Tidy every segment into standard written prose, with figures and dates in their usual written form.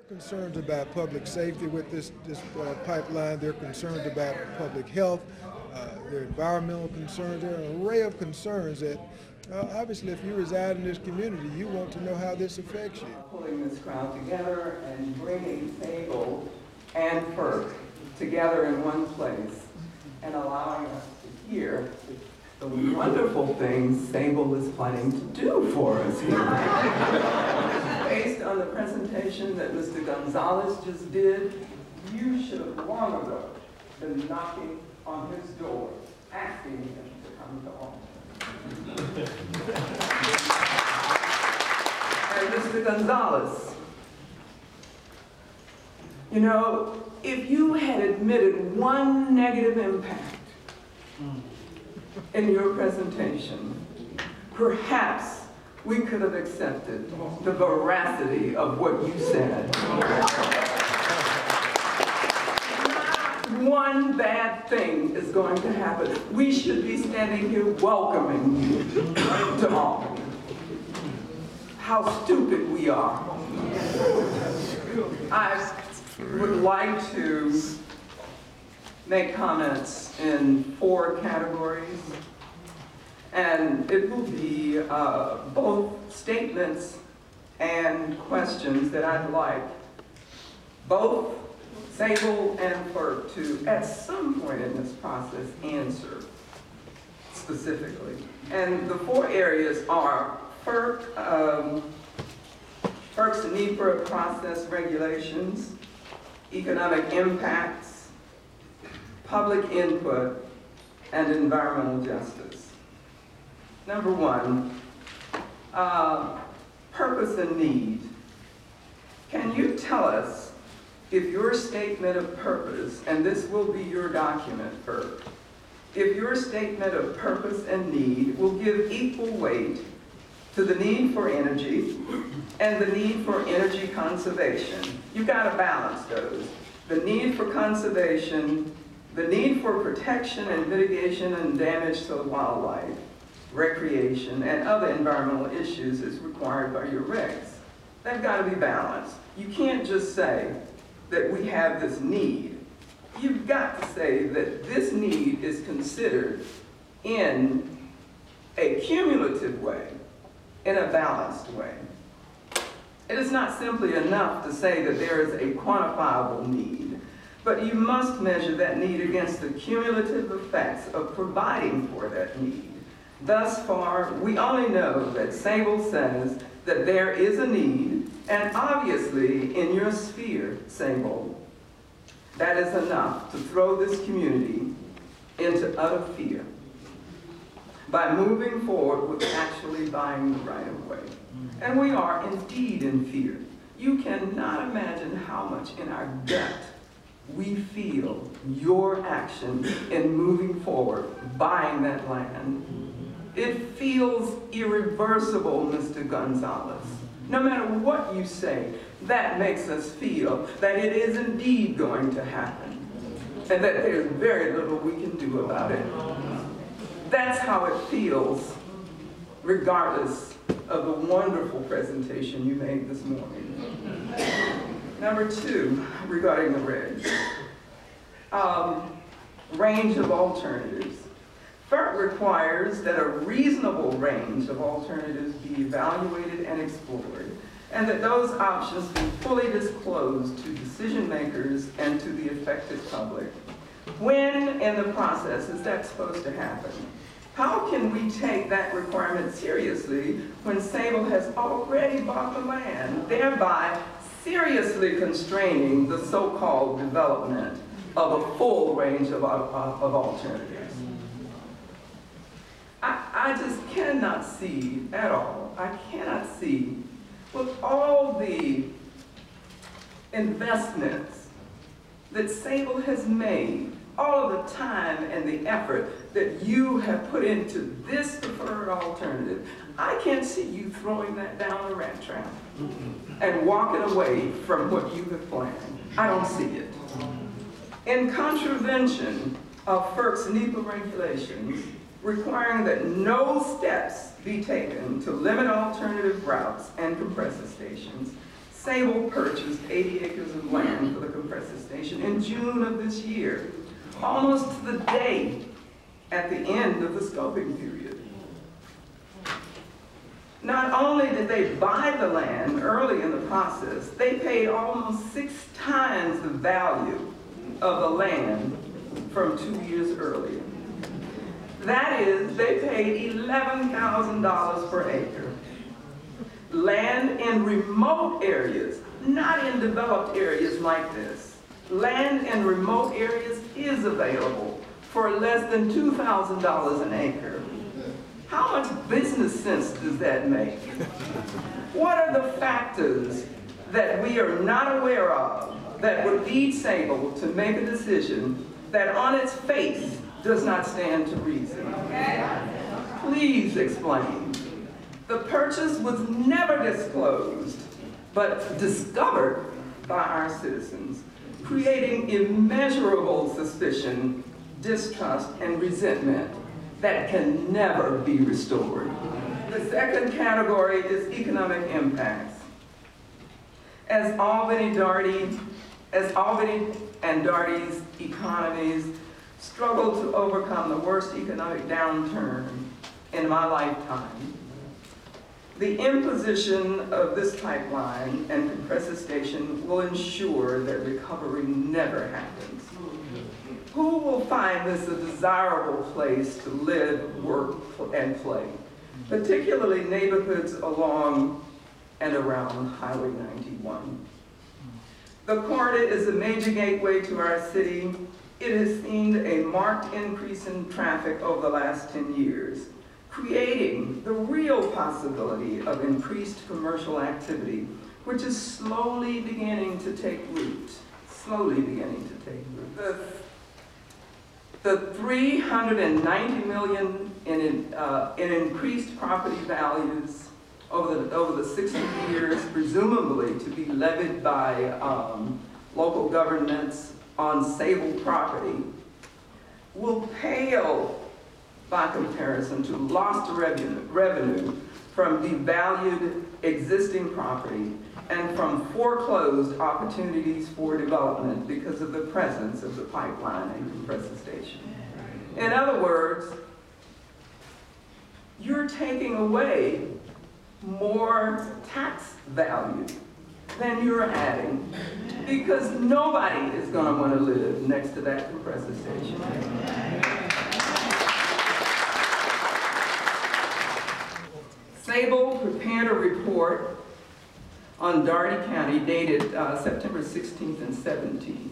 Concerns about public safety with this pipeline. They're concerned about public health. There are environmental concerns. There are an array of concerns that obviously if you reside in this community, you want to know how this affects you. Pulling this crowd together and bringing Sabal and FERC together in one place and allowing us to hear the wonderful things Sabal is planning to do for us here. Based on the presentation that Mr. Gonzalez just did, you should have long ago been knocking on his door, asking him to come to Albany. And Mr. Gonzalez, you know, if you had admitted one negative impact in your presentation, perhaps we could have accepted the veracity of what you said. Not one bad thing is going to happen. We should be standing here welcoming you to Albany. How stupid we are. I would like to make comments in 4 categories. And it will be both statements and questions that I'd like both Sabal and FERC to, at some point in this process, answer specifically. And the 4 areas are FERC's NEPA process regulations, economic impacts, public input, and environmental justice. Number 1, purpose and need. Can you tell us if your statement of purpose, and this will be your document, FERC, if your statement of purpose and need will give equal weight to the need for energy and the need for energy conservation? You've got to balance those. The need for conservation, the need for protection and mitigation and damage to wildlife, recreation, and other environmental issues is required by your regs. They've got to be balanced. You can't just say that we have this need. You've got to say that this need is considered in a cumulative way, in a balanced way. It is not simply enough to say that there is a quantifiable need, but you must measure that need against the cumulative effects of providing for that need. Thus far, we only know that Sabal says that there is a need, and obviously in your sphere, Sabal, that is enough to throw this community into utter fear by moving forward with actually buying the right of way. And we are indeed in fear. You cannot imagine how much in our gut we feel your action in moving forward, buying that land. It feels irreversible, Mr. Gonzalez. No matter what you say, that makes us feel that it is indeed going to happen, and that there's very little we can do about it. That's how it feels, regardless of the wonderful presentation you made this morning. Number 2, regarding the regs. Range of alternatives. FERC requires that a reasonable range of alternatives be evaluated and explored, and that those options be fully disclosed to decision makers and to the affected public. When in the process is that supposed to happen? How can we take that requirement seriously when Sabal has already bought the land, thereby seriously constraining the so-called development of a full range of alternatives? I just cannot see at all, I cannot see, with all the investments that Sabal has made, all of the time and the effort that you have put into this preferred alternative, I can't see you throwing that down the rat trap and walking away from what you have planned. I don't see it. In contravention of FERC's NEPA regulations, requiring that no steps be taken to limit alternative routes and compressor stations, Sabal purchased 80 acres of land for the compressor station in June of this year, almost to the day at the end of the scoping period. Not only did they buy the land early in the process, they paid almost 6 times the value of the land from 2 years earlier. That is, they paid $11,000 per acre. Land in remote areas, not in developed areas like this. Land in remote areas is available for less than $2,000 an acre. How much business sense does that make? What are the factors that we are not aware of that would lead Sabal to make a decision that on its face does not stand to reason? Please explain. The purchase was never disclosed, but discovered by our citizens, creating immeasurable suspicion, distrust, and resentment that can never be restored. The second category is economic impacts. As Albany and Darty's economies struggle to overcome the worst economic downturn in my lifetime, the imposition of this pipeline and compressor station will ensure that recovery never happens. Who will find this a desirable place to live, work, and play, particularly neighborhoods along and around Highway 91? The corridor is a major gateway to our city. It has seen a marked increase in traffic over the last 10 years, creating the real possibility of increased commercial activity, which is slowly beginning to take root. The $390 million in increased property values over the 60 years, presumably to be levied by local governments on Sabal property, will pale by comparison to lost revenue from devalued existing property and from foreclosed opportunities for development because of the presence of the pipeline and compressor station. In other words, you're taking away more tax value than you're adding, because nobody is going to want to live next to that compressor station. Sabal prepared a report on Darty County dated September 16th and 17th.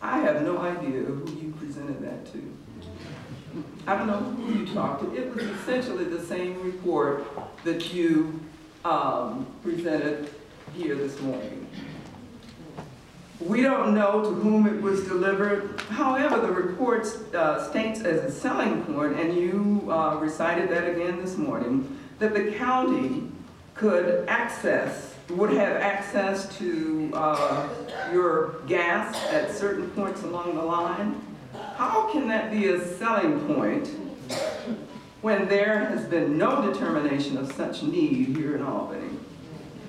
I have no idea who you presented that to. I don't know who you talked to. It was essentially the same report that you presented here this morning. We don't know to whom it was delivered. However, the report states as a selling point, and you recited that again this morning, that the county would have access to your gas at certain points along the line. How can that be a selling point when there has been no determination of such need here in Albany?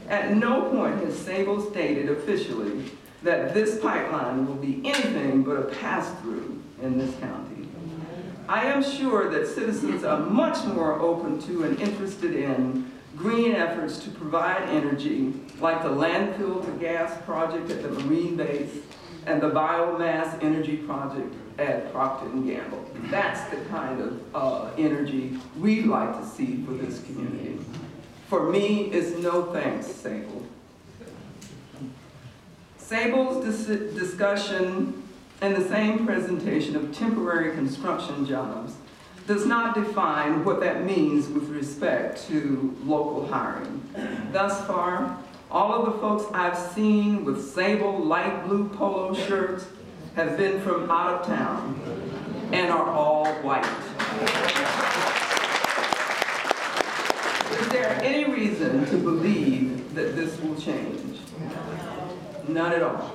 At no point has Sabal stated officially that this pipeline will be anything but a pass-through in this county. I am sure that citizens are much more open to and interested in green efforts to provide energy, like the landfill to gas project at the Marine Base and the biomass energy project at Procter & Gamble. That's the kind of energy we'd like to see for this community. For me, it's no thanks, Sabal. Sabal's discussion and the same presentation of temporary construction jobs does not define what that means with respect to local hiring. Thus far, all of the folks I've seen with Sabal light blue polo shirts have been from out of town and are all white. Is there any reason to believe that this will change? None at all.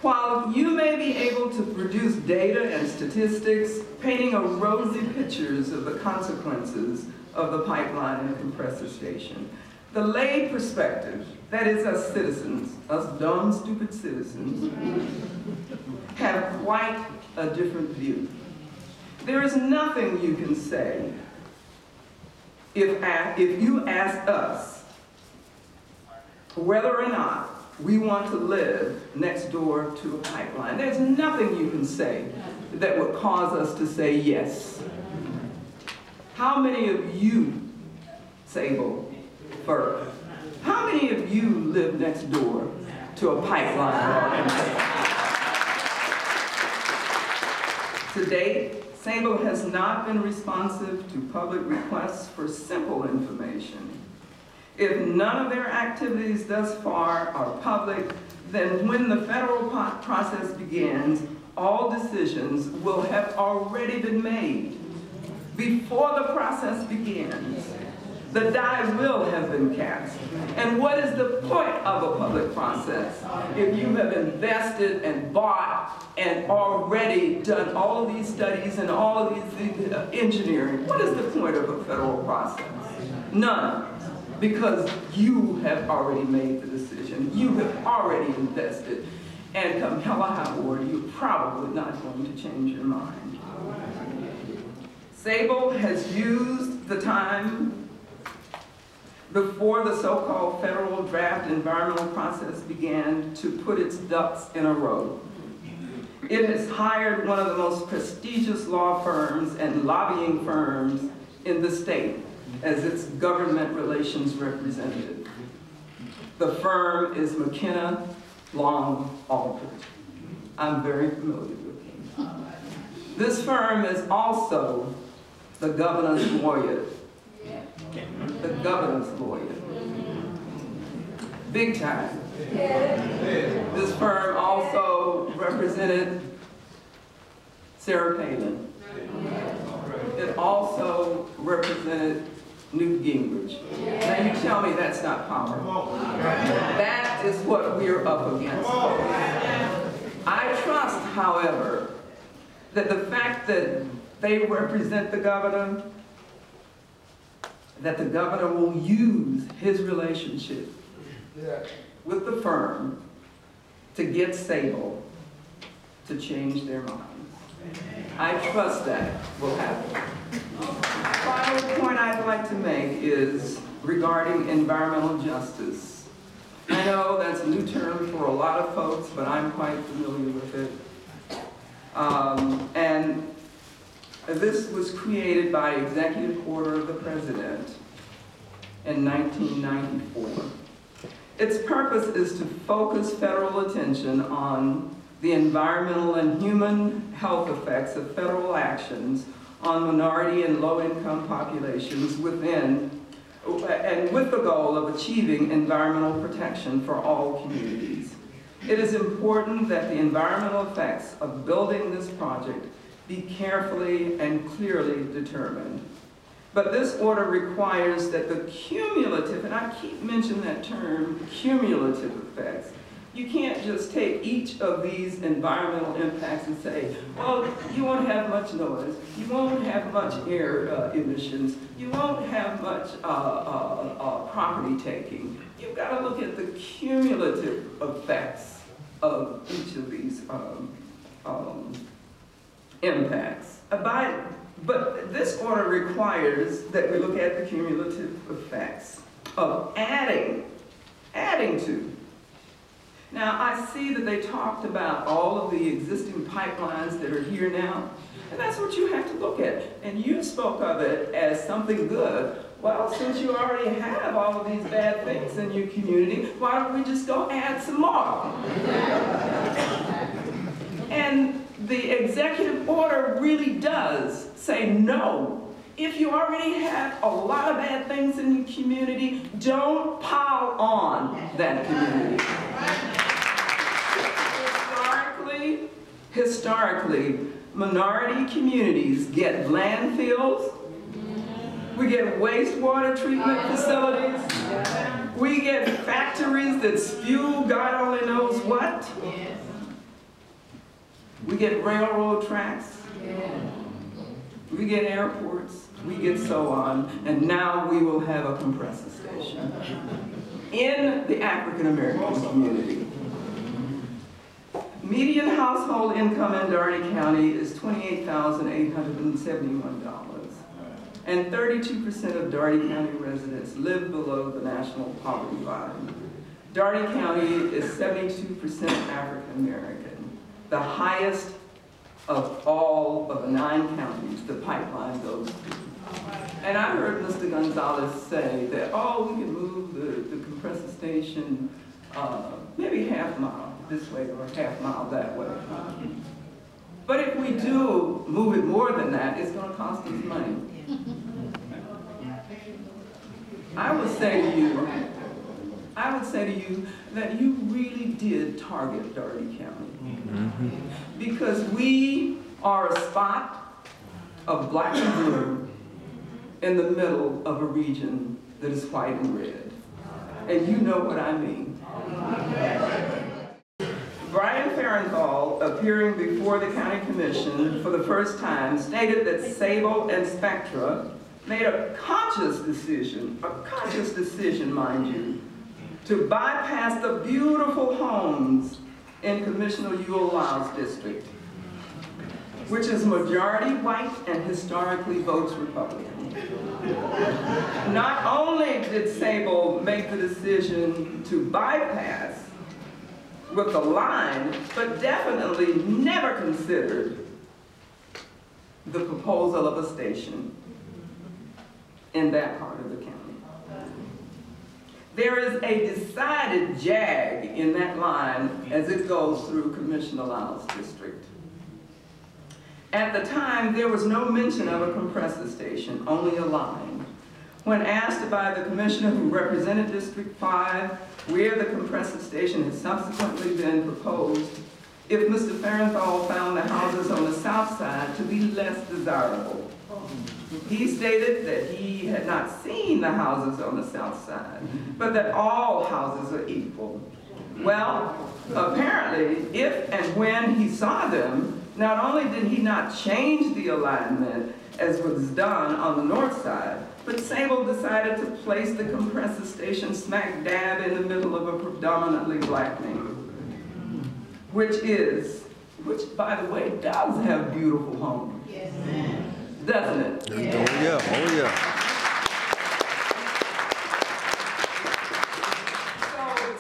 While you may be able to produce data and statistics painting a rosy pictures of the consequences of the pipeline and compressor station, The lay perspective, that is us citizens, us dumb, stupid citizens, have quite a different view. There is nothing you can say if you ask us whether or not we want to live next door to a pipeline. There's nothing you can say that would cause us to say yes. How many of you, Sabal, first, how many of you live next door to a pipeline? To date, Sabal has not been responsive to public requests for simple information. If none of their activities thus far are public, then when the federal process begins, all decisions will have already been made. Before the process begins, the die will have been cast. And what is the point of a public process if you have invested and bought and already done all of these studies and all of these engineering? What is the point of a federal process? None. Because you have already made the decision. You have already invested. And come hell or high water, you're probably not going to change your mind. Sabal has used the time before the so-called federal draft environmental process began to put its ducks in a row. It has hired one of the most prestigious law firms and lobbying firms in the state as its government relations representative. The firm is McKenna, Long, Aldrich. I'm very familiar with him. This firm is also the governor's lawyer. The governor's lawyer. Big time. This firm also represented Sarah Palin. It also represented Newt Gingrich. Now you tell me that's not power. That is what we're up against. I trust, however, that the fact that they represent the governor, that the governor will use his relationship with the firm to get Sabal to change their minds. I trust that will happen. The final point I'd like to make is regarding environmental justice. I know that's a new term for a lot of folks, but I'm quite familiar with it. And this was created by executive order of the president in 1994. Its purpose is to focus federal attention on the environmental and human health effects of federal actions on minority and low-income populations within, and with the goal of achieving environmental protection for all communities. It is important that the environmental effects of building this project be carefully and clearly determined. But this order requires that the cumulative, and I keep mentioning that term, cumulative effects. You can't just take each of these environmental impacts and say, well, you won't have much noise, you won't have much air emissions, you won't have much property taking. You've got to look at the cumulative effects of each of these impacts. But this order requires that we look at the cumulative effects of adding to. Now, I see that they talked about all of the existing pipelines that are here now, and that's what you have to look at. And you spoke of it as something good. Well, since you already have all of these bad things in your community, why don't we just go add some more? And the executive order really does say no. If you already have a lot of bad things in your community, don't pile on that community. Historically, minority communities get landfills, we get wastewater treatment facilities, we get factories that spew God only knows what, we get railroad tracks, we get airports, we get so on, and now we will have a compressor station in the African American community. Median household income in Dougherty County is $28,871, and 32% of Dougherty County residents live below the national poverty line. Dougherty County is 72% African American, the highest of all of the 9 counties the pipeline goes to. And I heard Mr. Gonzalez say that, oh, we can move the compressor station maybe half mile this way or half mile that way. But if we do move it more than that, it's going to cost us money. I would say to you that you really did target Dougherty County. Because we are a spot of black and blue in the middle of a region that is white and red. And you know what I mean. Brian Farenthold, appearing before the County Commission for the first time, stated that Sabal and Spectra made a conscious decision, mind you, to bypass the beautiful homes in Commissioner Ewell Lyle's district, which is majority white and historically votes Republican. Not only did Sabal make the decision to bypass with the line, but definitely never considered the proposal of a station in that part of the county. There is a decided jag in that line as it goes through Commissioner Lyle's district. At the time, there was no mention of a compressor station, only a line. When asked by the commissioner who represented District 5 where the compressor station had subsequently been proposed, if Mr. Farenthold found the houses on the south side to be less desirable. He stated that he had not seen the houses on the south side, but that all houses are equal. Well, apparently, if and when he saw them, not only did he not change the alignment as was done on the north side, but Sabal decided to place the compressor station smack dab in the middle of a predominantly black neighborhood, which by the way, does have beautiful homes. Yes. Doesn't it? Yeah. Oh yeah, oh yeah.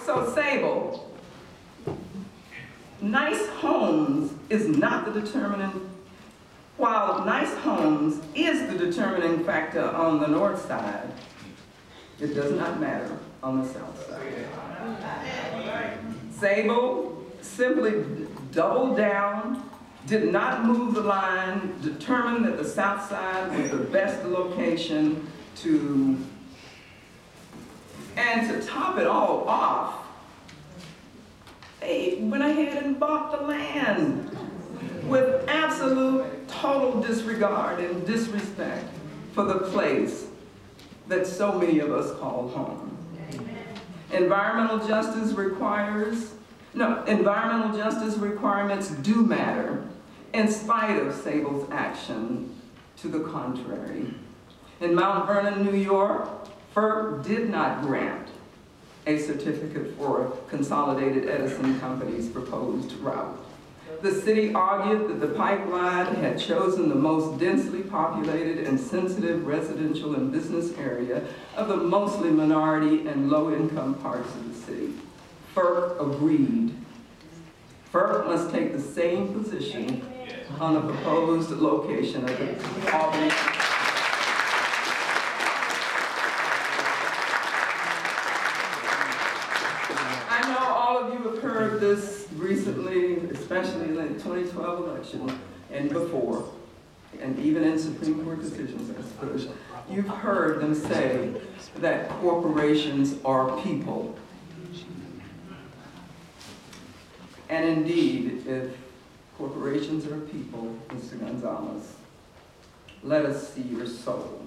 So Sabal, nice homes is not the determinant. While nice homes is the determining factor on the north side, it does not matter on the south side. Sabal simply doubled down, did not move the line, determined that the south side was the best location and to top it all off, they went ahead and bought the land with absolute total disregard and disrespect for the place that so many of us call home. Environmental justice requirements do matter, in spite of Sabal's action to the contrary. In Mount Vernon, New York, FERC did not grant a certificate for Consolidated Edison Company's proposed route. The city argued that the pipeline had chosen the most densely populated and sensitive residential and business area of the mostly minority and low-income parts of the city. FERC agreed. FERC must take the same position on the proposed location of the Albany. I know all of you have heard this recently, especially in the 2012 election and before, and even in Supreme Court decisions, I suppose. You've heard them say that corporations are people. And indeed, if corporations are people, Mr. Gonzalez, let us see your soul.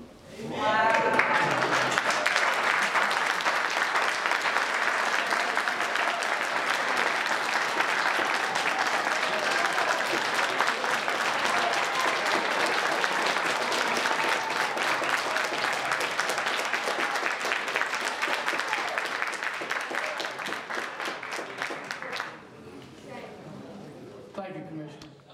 Thank you, Commissioner.